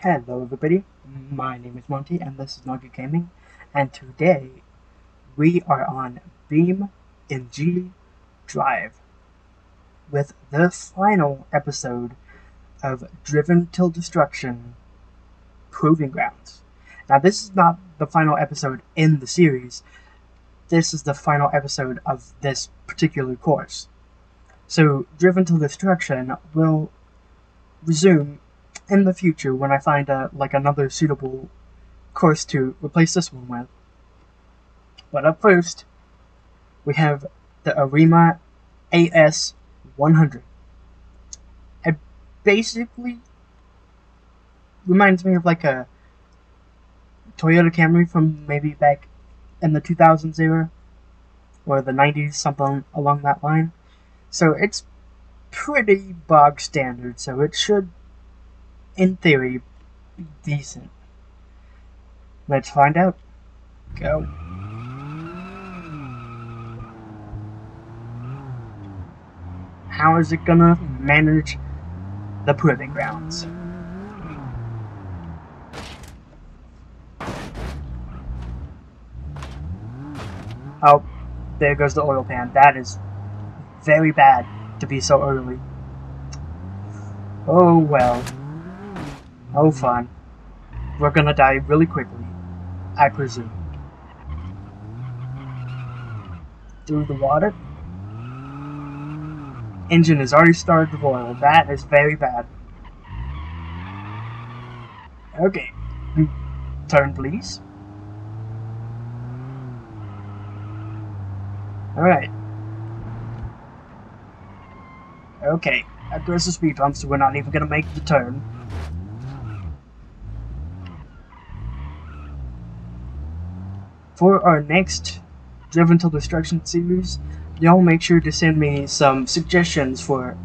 Hello everybody, my name is Monty and this is Nugget Gaming, and today we are on BeamNG.drive with the final episode of Driven Till Destruction Proving Grounds. Now this is not the final episode in the series, this is the final episode of this particular course. So Driven Till Destruction will resume in the future when I find another suitable course to replace this one with. But up first, we have the Arima AS 100. It basically reminds me of like a Toyota Camry from maybe back in the 2000s era, or the 90s, something along that line. So it's pretty bog standard, so it should, in theory, be decent. Let's find out. Go. How is it gonna manage the proving grounds? Oh, there goes the oil pan. That is very bad to be so early. Oh well. Oh fun. We're gonna die really quickly, I presume. Through the water. Engine has already started to boil. That is very bad. Okay. Turn, please. Alright. Okay. Aggressive speed bump, so we're not even gonna make the turn. For our next Driven Till Destruction series, y'all make sure to send me some suggestions for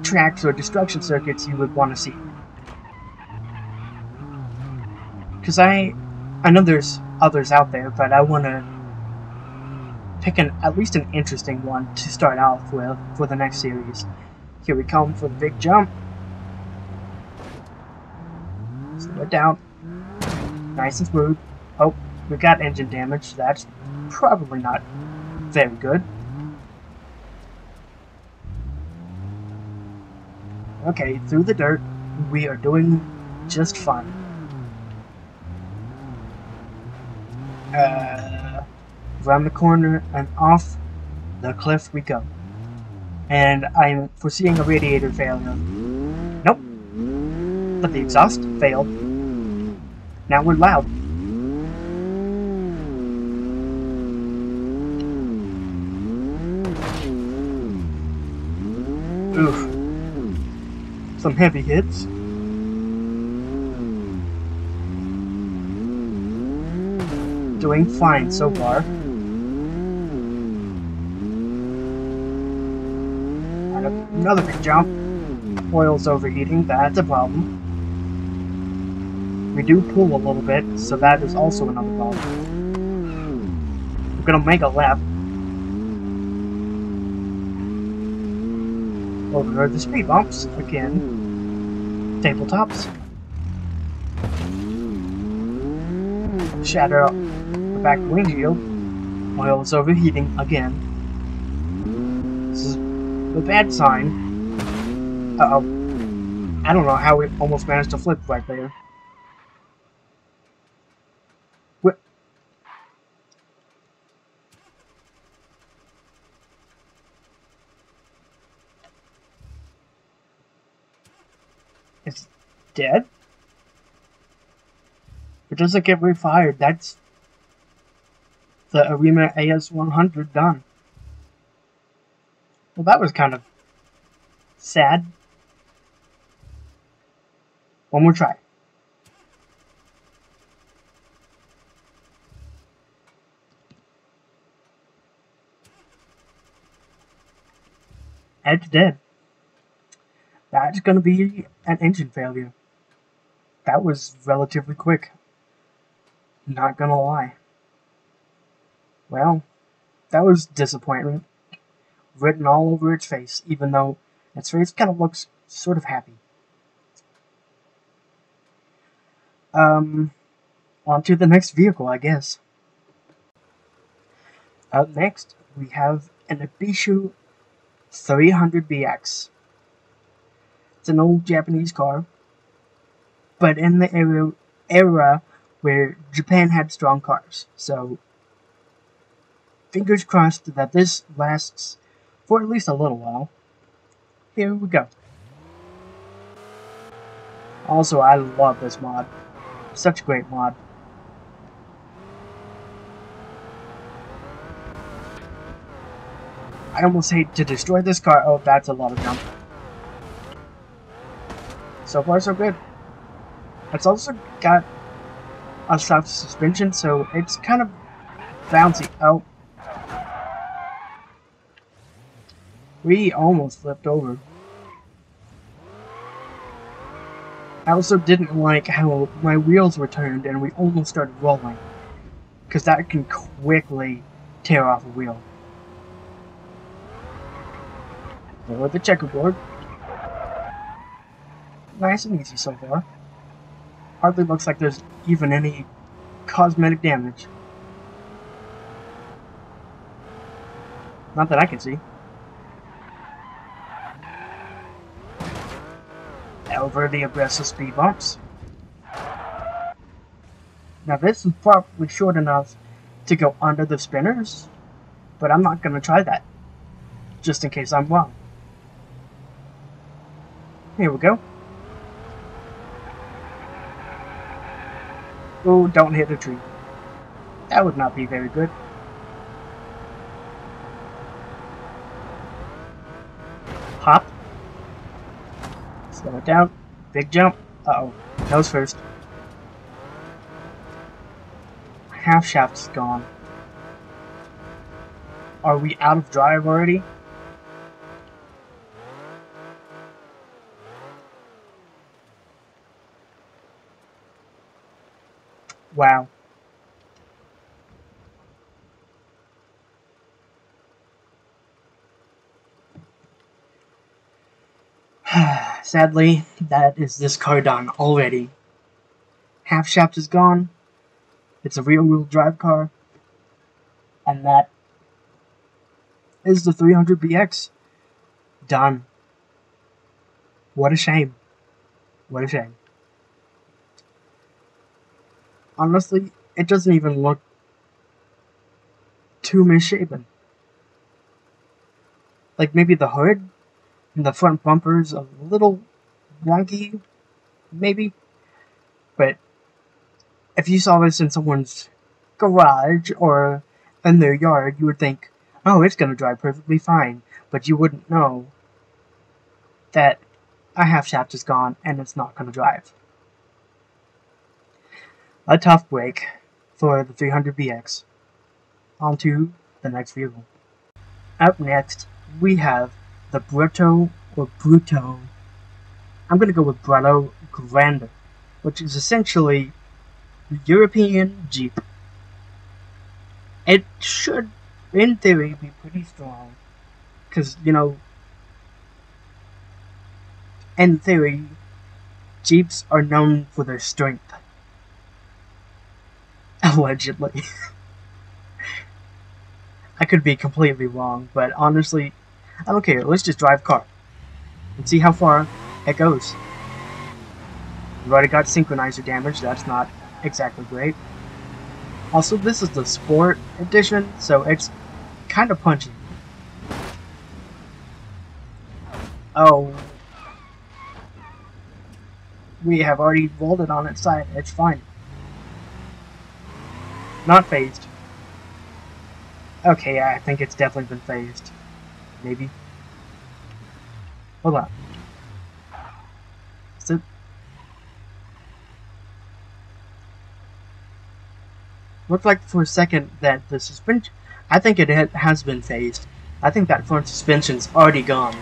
tracks or destruction circuits you would want to see. Because I know there's others out there, but I want to pick at least an interesting one to start off with for the next series. Here we come for the big jump. Slow it down. Nice and smooth. Oh, we got engine damage. That's probably not very good. Okay, through the dirt, we are doing just fine. Around the corner and off the cliff we go. And I'm foreseeing a radiator failure. Nope. But the exhaust failed. Now we're loud. Oof. Some heavy hits. Doing fine so far. And another big jump. Oil's overheating, that's a problem. We do pull a little bit, so that is also another problem. We're gonna make a left. Over the speed bumps again. Tabletops. Shatter up the back windshield. Oil is overheating again. This is a bad sign. Uh-oh. I don't know how we almost managed to flip right there. What? It's dead? It doesn't get refired. That's the Arima AS 100 done. Well, that was kind of sad. One more try. It's dead. That's gonna be an engine failure. That was relatively quick. Not gonna lie. Well, that was disappointment. Written all over its face, even though its face kind of looks sort of happy. On to the next vehicle, I guess. Up next, we have an Ibishu 300BX. It's an old Japanese car, but in the era where Japan had strong cars. So, fingers crossed that this lasts for at least a little while. Here we go. Also, I love this mod. Such a great mod. I almost hate to destroy this car. Oh, that's a lot of jump. So far, so good. It's also got a soft suspension, so it's kind of bouncy. Oh. We almost flipped over. I also didn't like how my wheels were turned and we almost started rolling, because that can quickly tear off a wheel. There with the checkerboard. Nice and easy so far. Hardly looks like there's even any cosmetic damage. Not that I can see. Over the aggressive speed bumps. Now this is probably short enough to go under the spinners, but I'm not going to try that, just in case I'm wrong. Here we go. Oh, don't hit a tree. That would not be very good. Hop. Slow it down. Big jump. Uh-oh. Nose first. Half shaft's gone. Are we out of drive already? Wow. Sadly, that is this car done already. Half shaft is gone. It's a rear-wheel drive car. And that is the 300BX. Done. What a shame. What a shame. Honestly, it doesn't even look too misshapen. Like maybe the hood and the front bumper's a little wonky, maybe. But if you saw this in someone's garage or in their yard, you would think, oh, it's going to drive perfectly fine. But you wouldn't know that a half shaft is gone and it's not going to drive. A tough break for the 300BX. On to the next vehicle. Up next, we have the Brutto, or Bruto. I'm going to go with Brutto Grande, which is essentially the European Jeep. It should, in theory, be pretty strong. Because, you know, in theory, Jeeps are known for their strength. Allegedly. I could be completely wrong, but honestly, I don't care. Let's just drive car and see how far it goes. We've already got synchronizer damage. That's not exactly great. Also, this is the Sport Edition, so it's kind of punchy. Oh. We have already rolled it on its side. It's fine. Not phased. Okay, I think it's definitely been phased. Maybe. Hold on. So, looked like for a second that the suspension... I think it has been phased. I think that front suspension's already gone.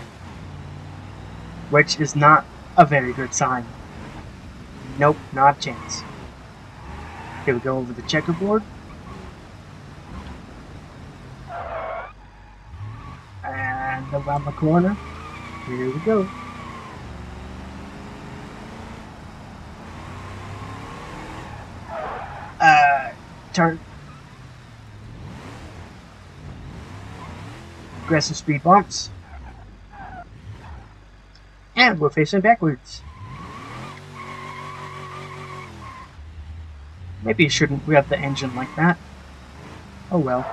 Which is not a very good sign. Nope, not a chance. Here we go over the checkerboard. And around the corner. Here we go. turn. Aggressive speed bumps. And we're facing backwards. Maybe you shouldn't rev the engine like that. Oh well.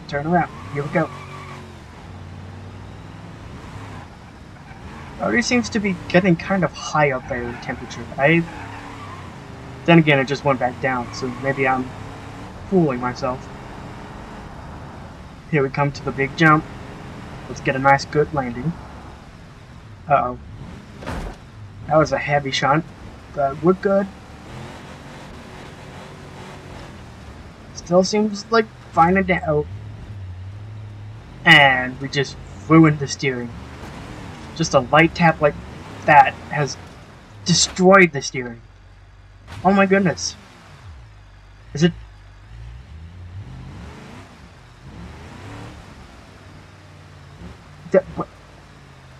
Turn around. Here we go. Already seems to be getting kind of high up there in temperature. Then again, it just went back down, so maybe I'm fooling myself. Here we come to the big jump. Let's get a nice good landing. Uh-oh. That was a heavy shunt, but we're good. Still seems like fine and down. Oh. And we just ruined the steering. Just a light tap like that has destroyed the steering. Oh my goodness. Is it...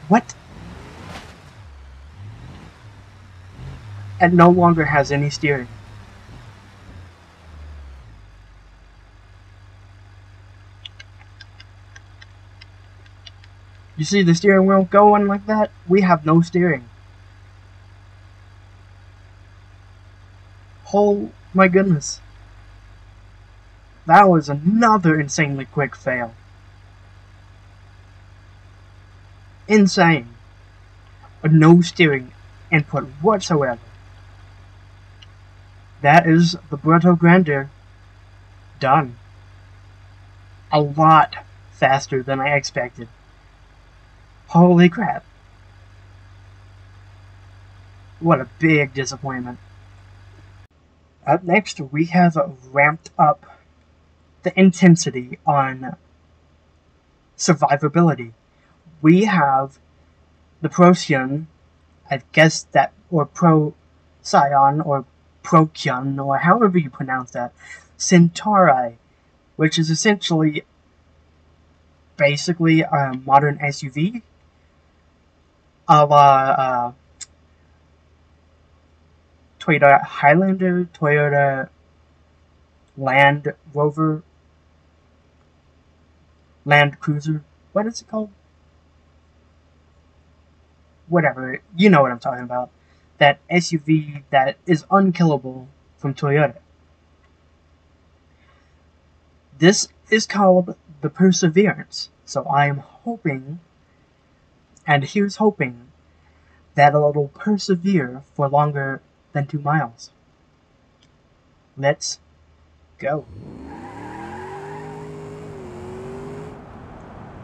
What? It no longer has any steering. You see the steering wheel going like that? We have no steering. Oh my goodness. That was another insanely quick fail. Insane. No steering input whatsoever. That is the Brutto Grande done. A lot faster than I expected. Holy crap. What a big disappointment. Up next, we have ramped up the intensity on survivability. We have the Procyon, I guess that, or Procyon, or Procyon, or however you pronounce that, Centauri, which is essentially basically a modern SUV, a la Toyota Highlander, Toyota Land Rover, Land Cruiser, what is it called? Whatever, you know what I'm talking about. That SUV that is unkillable from Toyota. This is called the Perseverance, so I am hoping, and here's hoping, that it'll persevere for longer than 2 miles. Let's go.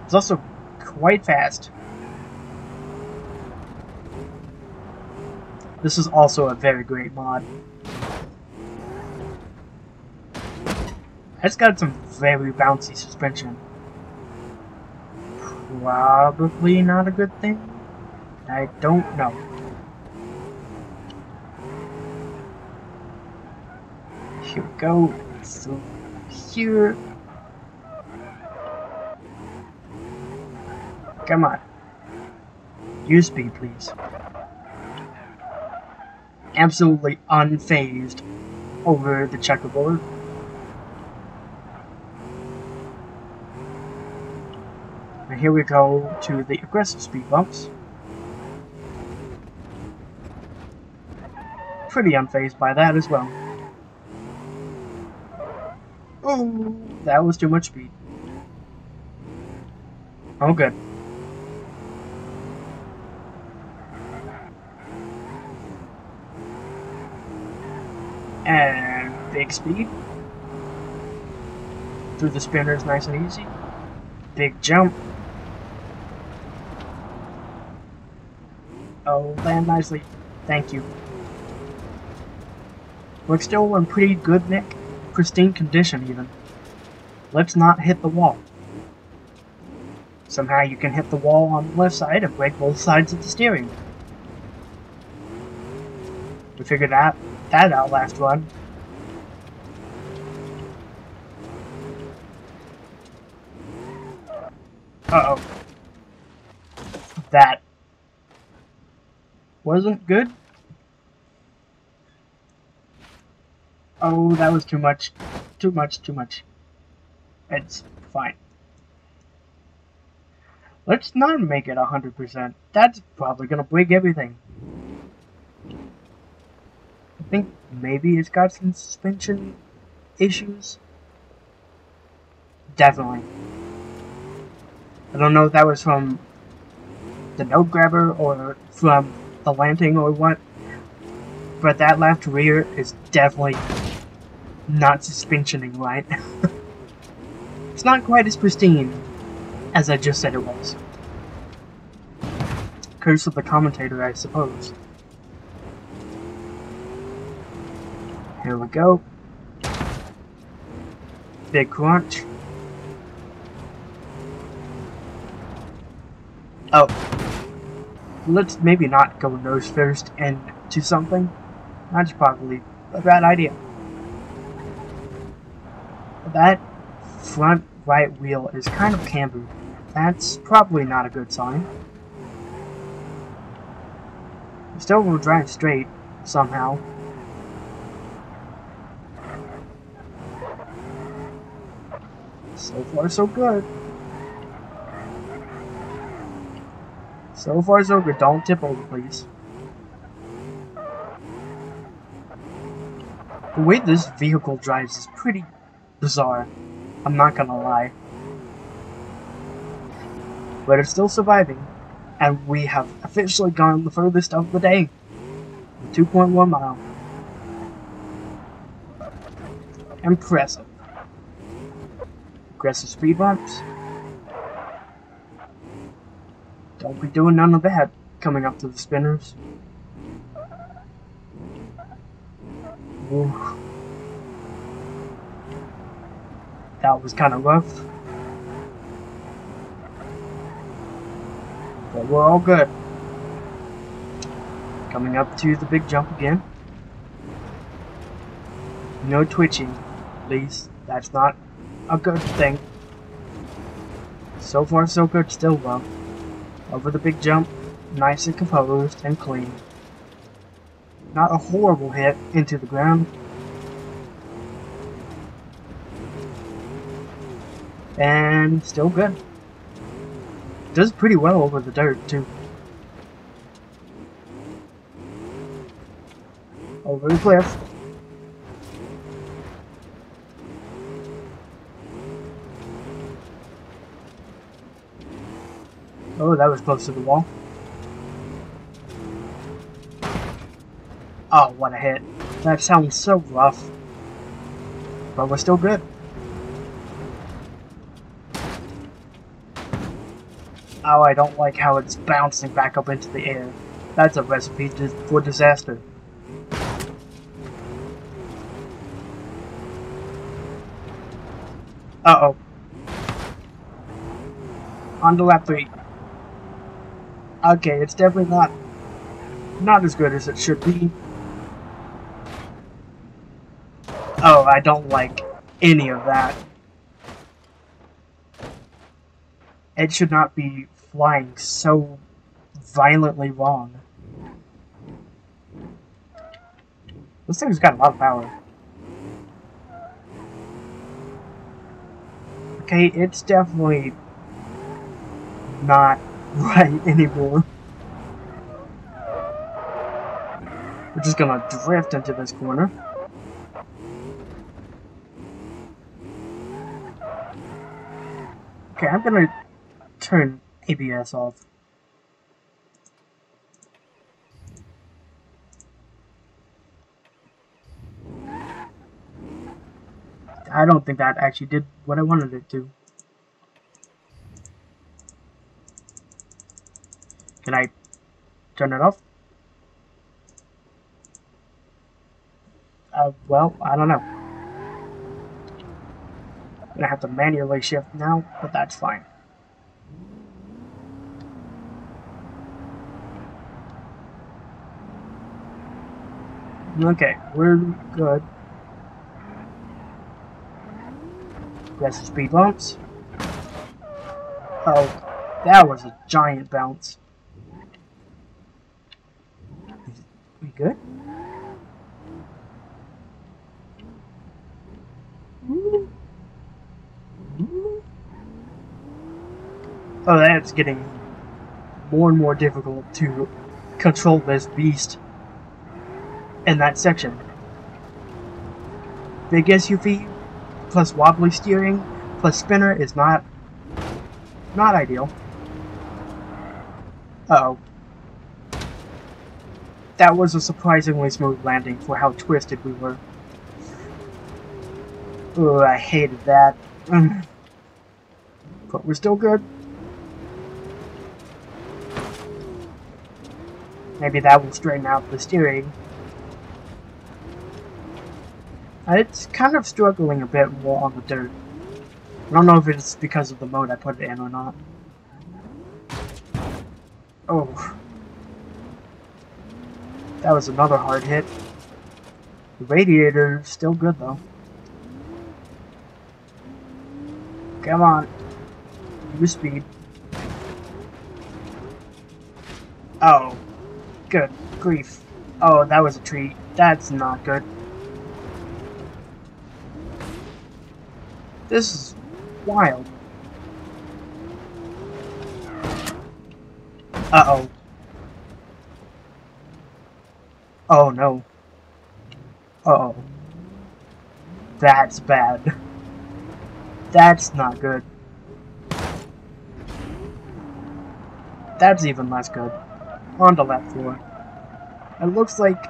It's also quite fast. This is also a very great mod. It's got some very bouncy suspension. Probably not a good thing. I don't know. Here we go. So here. Come on. Use speed, please. Absolutely unfazed over the checkerboard. And here we go to the aggressive speed bumps. Pretty unfazed by that as well. Oh, that was too much speed. Oh, good. And big speed. Through the spinners nice and easy. Big jump. Oh, land nicely. Thank you. We're still in pretty good nick. Pristine condition, even. Let's not hit the wall. Somehow you can hit the wall on the left side and break both sides of the steering. We figured that out last run. Uh-oh. That wasn't good. Oh, that was too much. Too much, too much. It's fine. Let's not make it 100%. That's probably gonna break everything. I think maybe it's got some suspension issues. Definitely. I don't know if that was from the node grabber or from the landing or what, but that left rear is definitely not suspensioning right. It's not quite as pristine as I just said it was. Curse of the commentator, I suppose. Here we go. Big crunch. Oh. Let's maybe not go nose first into something. That's probably a bad idea. That front right wheel is kind of cambered. That's probably not a good sign. Still will drive straight, somehow. So far, so good. So far, so good. Don't tip over, please. The way this vehicle drives is pretty bizarre. I'm not gonna lie. But it's still surviving. And we have officially gone the furthest of the day. 2.1 mile. Impressive. Aggressive speed bumps. Don't be doing none of that coming up to the spinners. Ooh. That was kind of rough. But we're all good. Coming up to the big jump again. No twitching, please. That's not a good thing. So far, so good still, though. Over the big jump, nice and composed and clean. Not a horrible hit into the ground. And still good. Does pretty well over the dirt, too. Over the cliff. Oh, that was close to the wall. Oh, what a hit. That sounds so rough. But we're still good. Oh, I don't like how it's bouncing back up into the air. That's a recipe for disaster. Uh-oh. On to lap 3. Okay, it's definitely not as good as it should be. Oh, I don't like any of that. It should not be flying so violently wrong. This thing's got a lot of power. Okay, it's definitely not right anymore. We're just gonna drift into this corner. Okay, I'm gonna turn ABS off. I don't think that actually did what I wanted it to. Can I turn it off? Well, I don't know. I'm gonna have to manually shift now, but that's fine. Okay, we're good. Aggressive speed bumps. Oh, that was a giant bounce. We good? Oh, that's getting more and more difficult to control this beast in that section. Big SUV plus wobbly steering plus spinner is not ideal. Uh-oh. That was a surprisingly smooth landing for how twisted we were. Oh, I hated that. But we're still good. Maybe that will straighten out the steering. It's kind of struggling a bit more on the dirt. I don't know if it's because of the mode I put it in or not. Oh. That was another hard hit. The radiator's still good though. Come on. Use speed. Oh. Good grief. Oh, that was a treat. That's not good. This is wild. Uh-oh. Oh no. Uh-oh. That's bad. That's not good. That's even less good. On to lap 4. It looks like...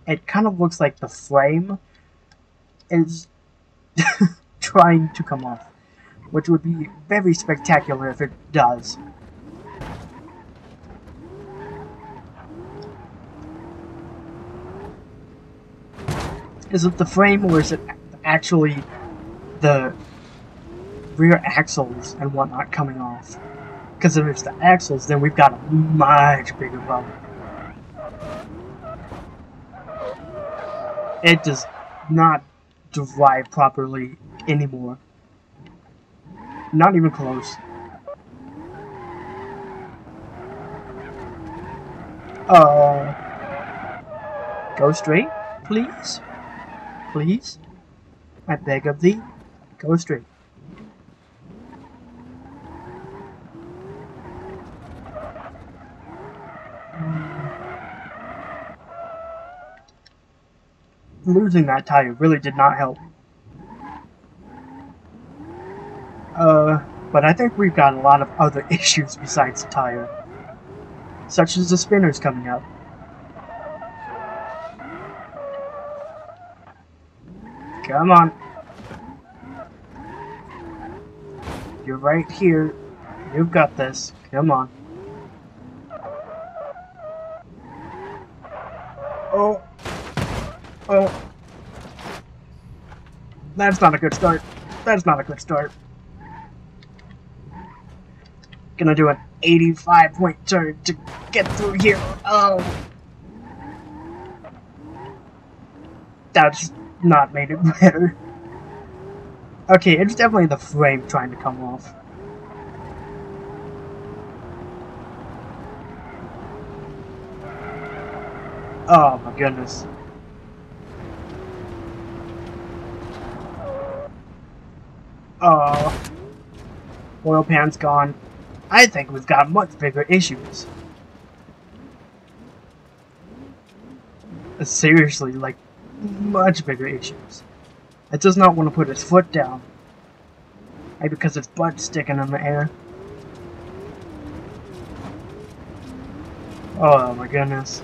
It kind of looks like the frame is trying to come off, which would be very spectacular if it does. Is it the frame or is it actually the rear axles and whatnot coming off? Because if it's the axles, then we've got a much bigger problem. It does not drive properly anymore. Not even close. Go straight, please? Please? I beg of thee, go straight. Losing that tire really did not help. But I think we've got a lot of other issues besides the tire. Such as the spinners coming up. Come on. You're right here. You've got this. Come on. Oh. Oh. That's not a good start. That's not a good start. Gonna do an 85-point turn to get through here. Oh. That's not made it better. Okay, it's definitely the frame trying to come off. Oh my goodness. Oh. Oil pan's gone. I think we've got much bigger issues. Seriously, like, much bigger issues. It does not want to put its foot down. Maybe because its butt's sticking in the air. Oh my goodness.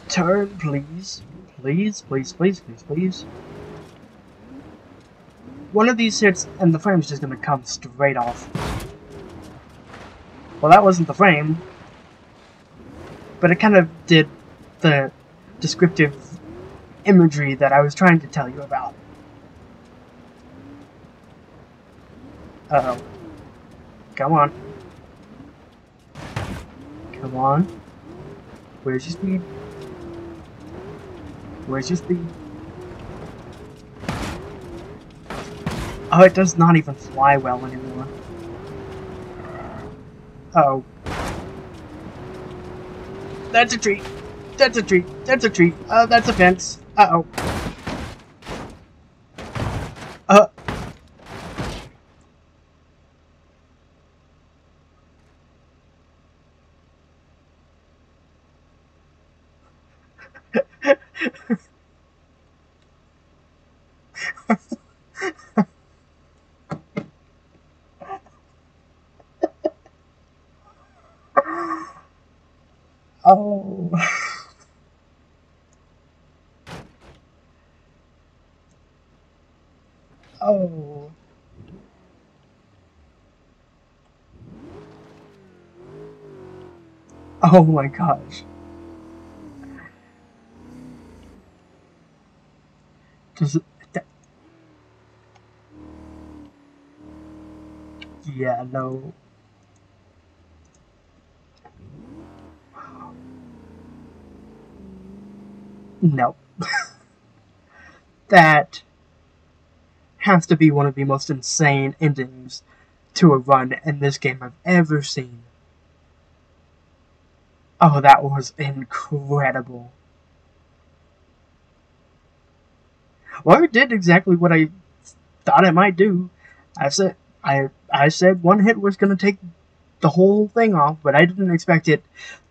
Turn, please. Please, please, please, please, please. One of these hits and the frame's just gonna come straight off. Well, that wasn't the frame. But it kind of did the descriptive imagery that I was trying to tell you about. Uh-oh. Come on. Come on. Where's your speed? Where's your speed? Oh, it does not even fly well anymore. Uh-oh. That's a treat. That's a tree. That's a tree. That's a fence. Uh-oh. Oh. Oh. Oh my gosh. Does it, yeah, no. No. That has to be one of the most insane endings to a run in this game I've ever seen. Oh, that was incredible. Well, it did exactly what I thought it might do. I said one hit was gonna take the whole thing off, but I didn't expect it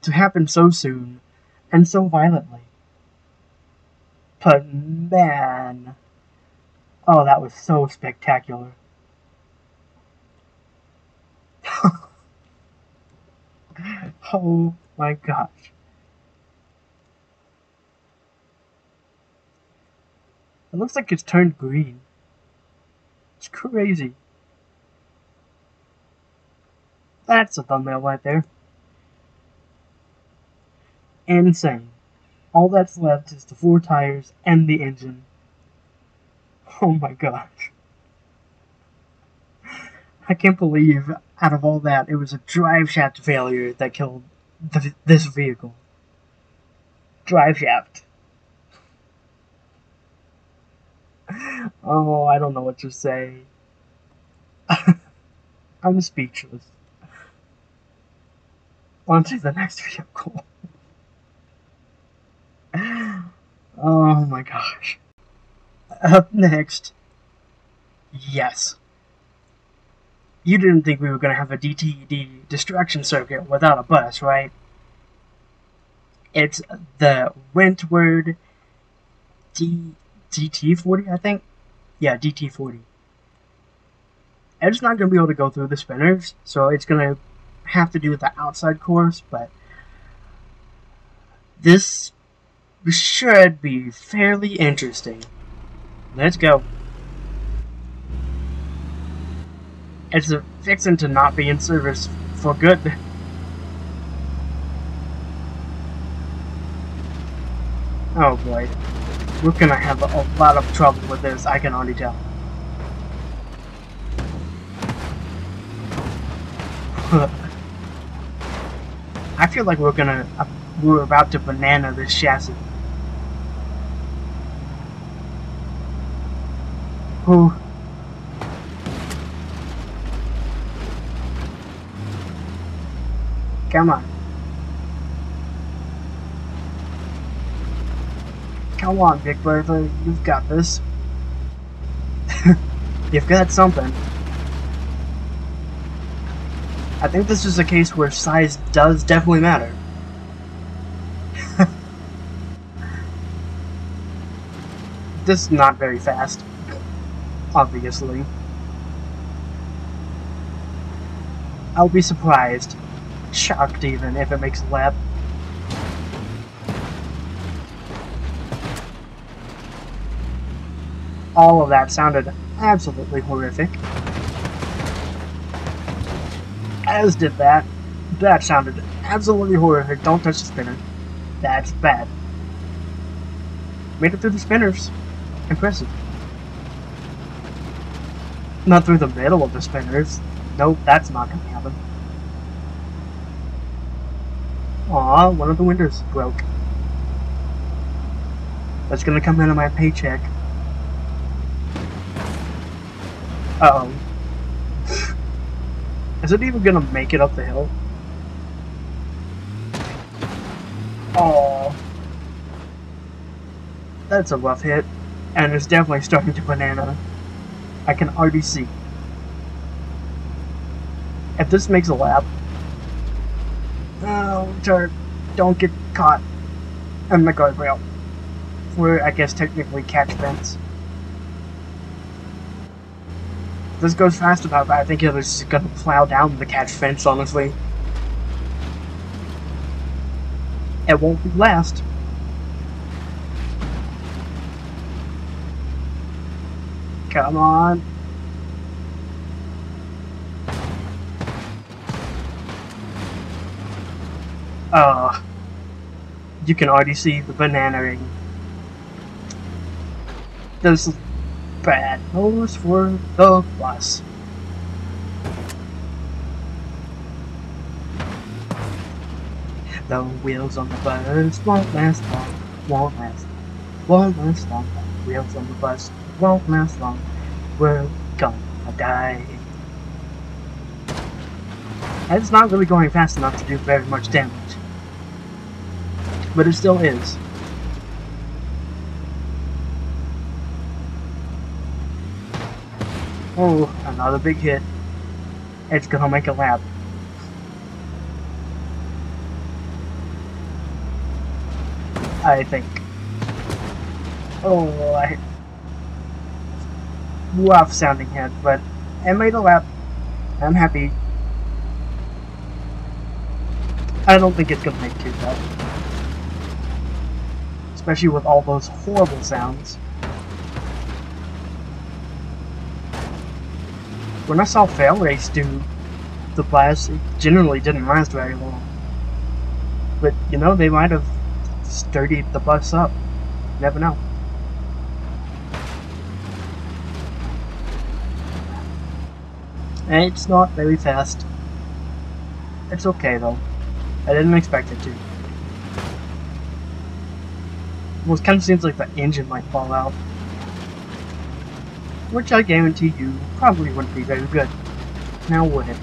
to happen so soon and so violently. But man, oh, that was so spectacular. Oh my gosh. It looks like it's turned green. It's crazy. That's a thumbnail right there. Insane. All that's left is the 4 tires and the engine. Oh my gosh. I can't believe out of all that it was a drive shaft failure that killed this vehicle. Drive shaft. Oh, I don't know what to say. I'm speechless. On to the next vehicle. Oh my gosh. Up next. Yes. You didn't think we were going to have a DTD destruction circuit without a bus, right? It's the Wentworth DT40, I think? Yeah, DT40. It's not going to be able to go through the spinners, so it's going to have to do the outside course, but this should be fairly interesting. Let's go. It's fixing to not be in service for good. Oh boy. We're gonna have a lot of trouble with this, I can already tell. I feel like we're about to banana this chassis. Whew. Come on. Come on, Big Bertha, you've got this. You've got something. I think this is a case where size does definitely matter. This is not very fast, obviously. I'll be surprised, shocked even, if it makes a lap. All of that sounded absolutely horrific. As did that. That sounded absolutely horrific. Don't touch the spinner. That's bad. Made it through the spinners. Impressive. Not through the middle of the spinners. Nope, that's not gonna happen. Aw, one of the windows broke. That's gonna come out of my paycheck. Uh-oh. Is it even gonna make it up the hill? Oh, That's a rough hit, and it's definitely starting to banana. I can already see. If this makes a lap, oh, turd, don't get caught in the guardrail. Where I guess technically catch fence. This goes fast enough, I think it was gonna plow down the catch fence, honestly. It won't be last. Come on. You can already see the banana ring. This is bad news for the bus. The wheels on the bus won't last long, won't last long. The wheels on the bus won't last long. We're gonna die. And it's not really going fast enough to do very much damage. But it still is. Oh, another big hit. It's gonna make a lap. I think. Oh, rough sounding hit, but it made a lap. I'm happy. I don't think it's gonna make too bad. Especially with all those horrible sounds. When I saw Fail Race do the blast, it generally didn't last very long. But, you know, they might have sturdied the bus up. Never know. And it's not very fast. It's okay though. I didn't expect it to. Well, it kind of seems like the engine might fall out. Which I guarantee you probably wouldn't be very good. Now would it?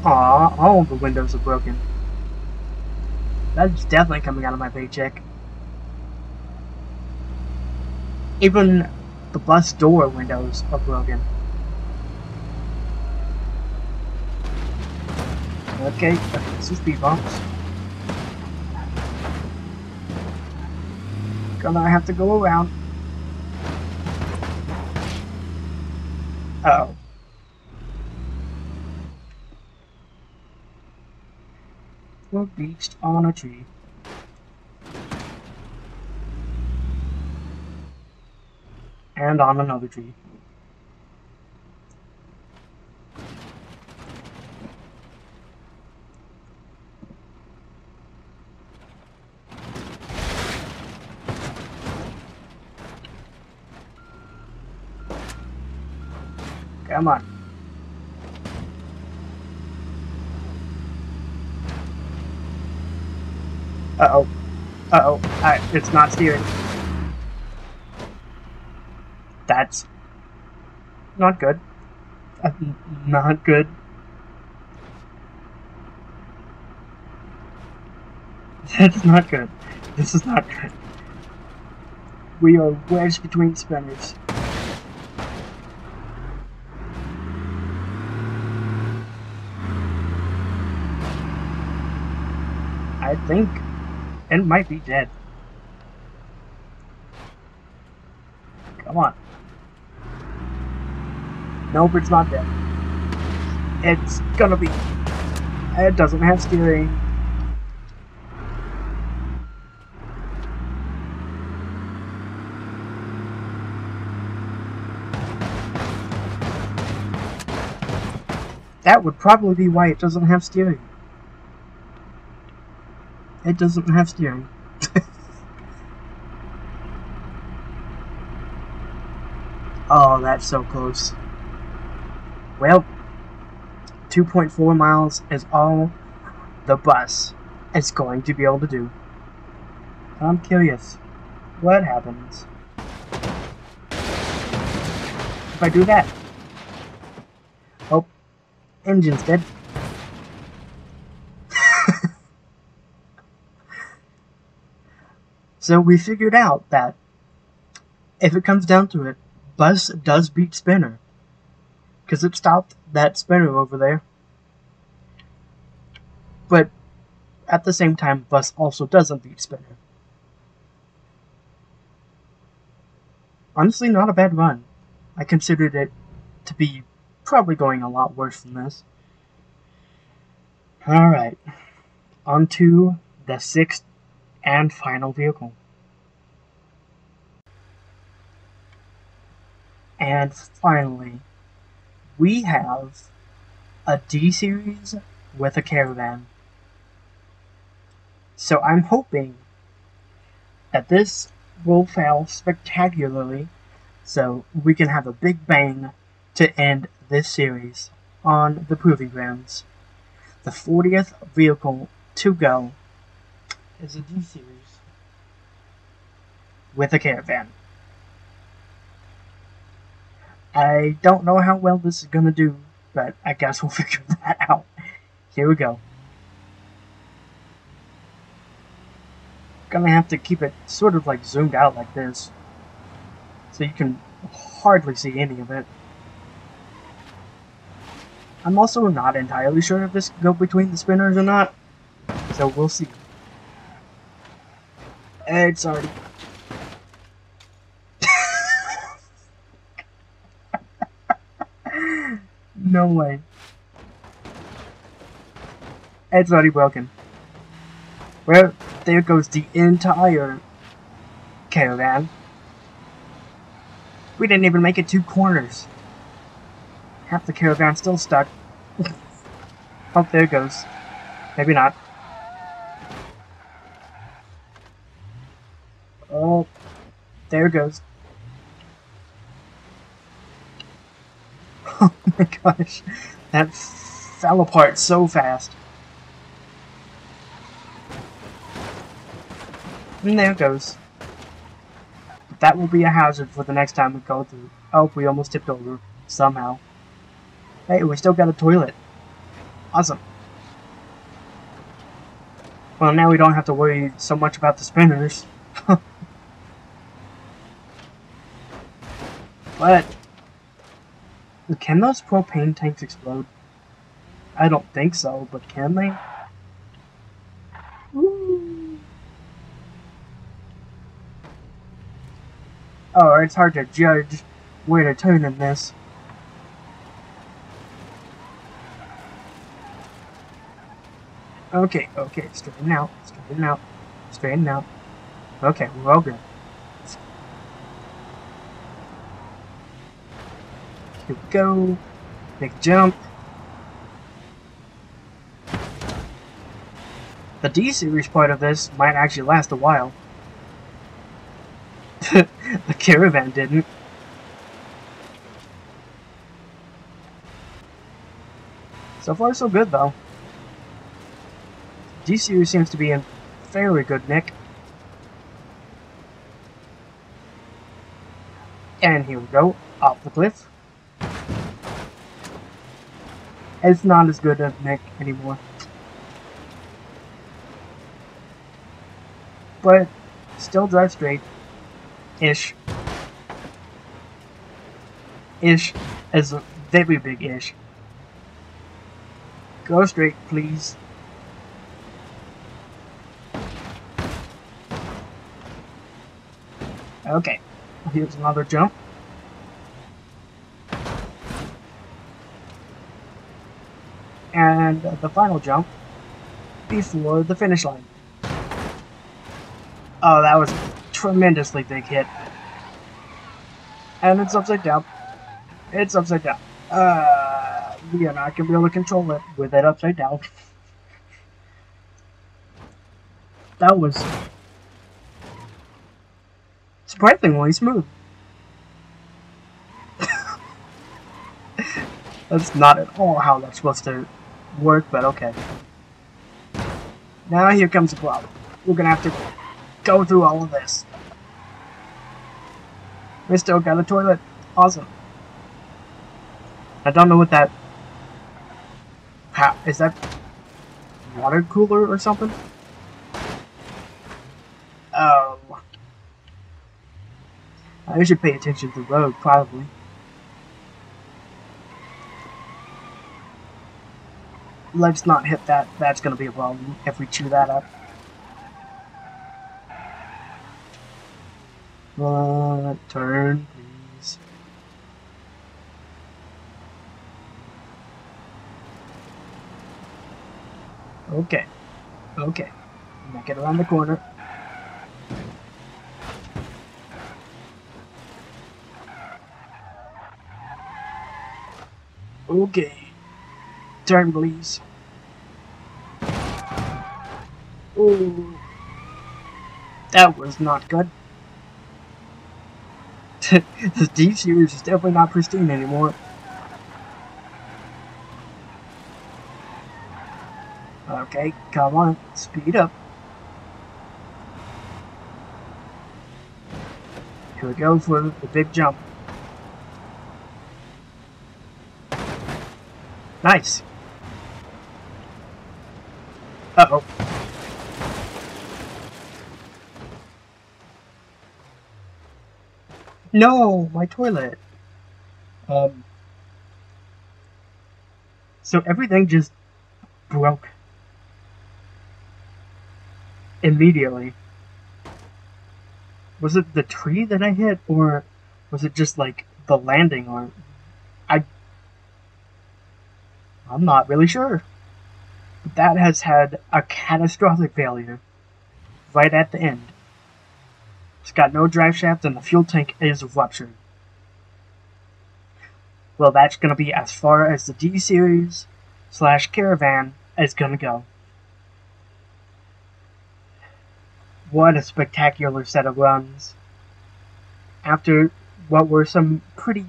Aw, all the windows are broken. That's definitely coming out of my paycheck. Even the bus door windows are broken. Okay, some speed bumps. Gonna have to go around. Uh-oh. We're beached on a tree. And on another tree. Come on. Uh-oh. Uh-oh. It's not steering. That's not good. Not good. That's not good. This is not good. We are wedged between spinners. I think it might be dead. Come on. Nope, it's not dead. It's gonna be. It doesn't have steering. That would probably be why it doesn't have steering. It doesn't have steering. Oh, that's so close. Well, 2.4 miles is all the bus is going to be able to do. I'm curious, what happens if I do that? Oh, engine's dead. So we figured out that if it comes down to it, bus does beat spinner. Because it stopped that spinner over there. But at the same time, bus also doesn't beat spinner. Honestly, not a bad run. I considered it to be probably going a lot worse than this. Alright, on to the 6th and final vehicle. And finally, we have a D-Series with a caravan. So I'm hoping that this will fail spectacularly so we can have a big bang to end this series on the Proving Grounds. The 40th vehicle to go is a D-Series with a caravan. I don't know how well this is gonna do, but I guess we'll figure that out. Here we go. Gonna have to keep it sort of like zoomed out like this, so you can hardly see any of it. I'm also not entirely sure if this can go between the spinners or not, so we'll see. It's already... No way. It's already broken. Well, there goes the entire caravan. We didn't even make it 2 corners. Half the caravan still stuck. Oh, there it goes. Maybe not. Oh, there it goes. Oh my gosh, that fell apart so fast. And there it goes. That will be a hazard for the next time we go through. Oh, we almost tipped over. Somehow. Hey, we still got a toilet. Awesome. Well, now we don't have to worry so much about the spinners. But... can those propane tanks explode? I don't think so, but can they? Woo. Oh, it's hard to judge where to turn in this. Okay, straighten out, straighten out, straighten out. Okay, we're all good. Here we go. Big jump. The D-Series part of this might actually last a while. The caravan didn't. So far, so good, though. D-Series seems to be in fairly good nick. And here we go, off the cliff. It's not as good as nick anymore. But still drive straight. Ish. Ish is a very big ish. Go straight, please. Okay, here's another jump. And the final jump before the finish line. Oh, that was a tremendously big hit. And it's upside down. It's upside down. We are not going to be able to control it with it upside down. That was surprisingly smooth. That's not at all how that's supposed to work, but okay. Now here comes the problem. We're gonna have to go through all of this. We still got a toilet. Awesome. I don't know what that... is that water cooler or something? Oh. I should pay attention to the road, probably. Let's not hit that. That's gonna be a problem if we chew that up. Turn, please. Okay. Okay. Make it around the corner. Okay. Turn, please. Ooh. That was not good. The D series is definitely not pristine anymore. Okay, come on. Speed up. Here we go for the big jump. Nice. Uh-oh. No, my toilet. So everything just broke immediately. Was it the tree that I hit, or was it just like the landing, or I'm not really sure. But that has had a catastrophic failure right at the end. It's got no drive shaft and the fuel tank is ruptured. Well, that's gonna be as far as the D series / Caravan is gonna go. What a spectacular set of runs. After what were some pretty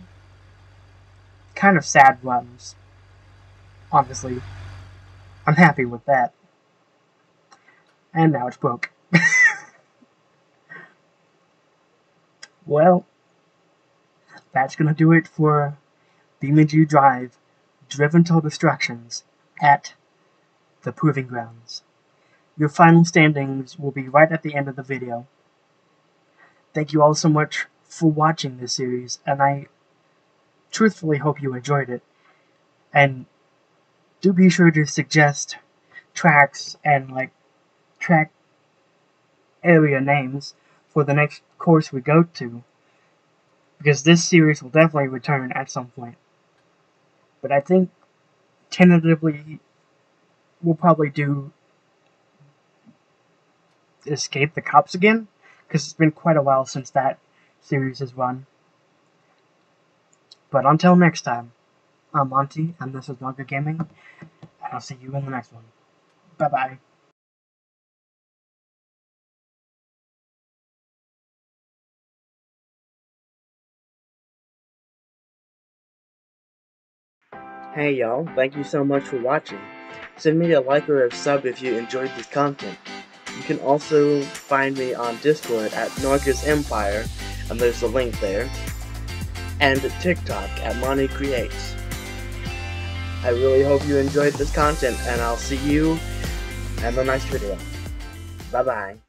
kind of sad runs. Honestly, I'm happy with that. And now it's broke. Well, that's gonna do it for BeamNG.drive Driven to Destructions at the Proving Grounds. Your final standings will be right at the end of the video. Thank you all so much for watching this series, and I truthfully hope you enjoyed it. And do be sure to suggest tracks and track area names for the next course we go to, because this series will definitely return at some point. But I think tentatively we'll probably do Escape the Cops again, because it's been quite a while since that series has run. But until next time, I'm Monty, and this is Nogger Gaming, and I'll see you in the next one. Bye-bye. Hey y'all, thank you so much for watching. Send me a like or a sub if you enjoyed this content. You can also find me on Discord at Norga's Empire, and there's a link there, and TikTok at Monty Creates. I really hope you enjoyed this content, and I'll see you in the next video. Bye bye.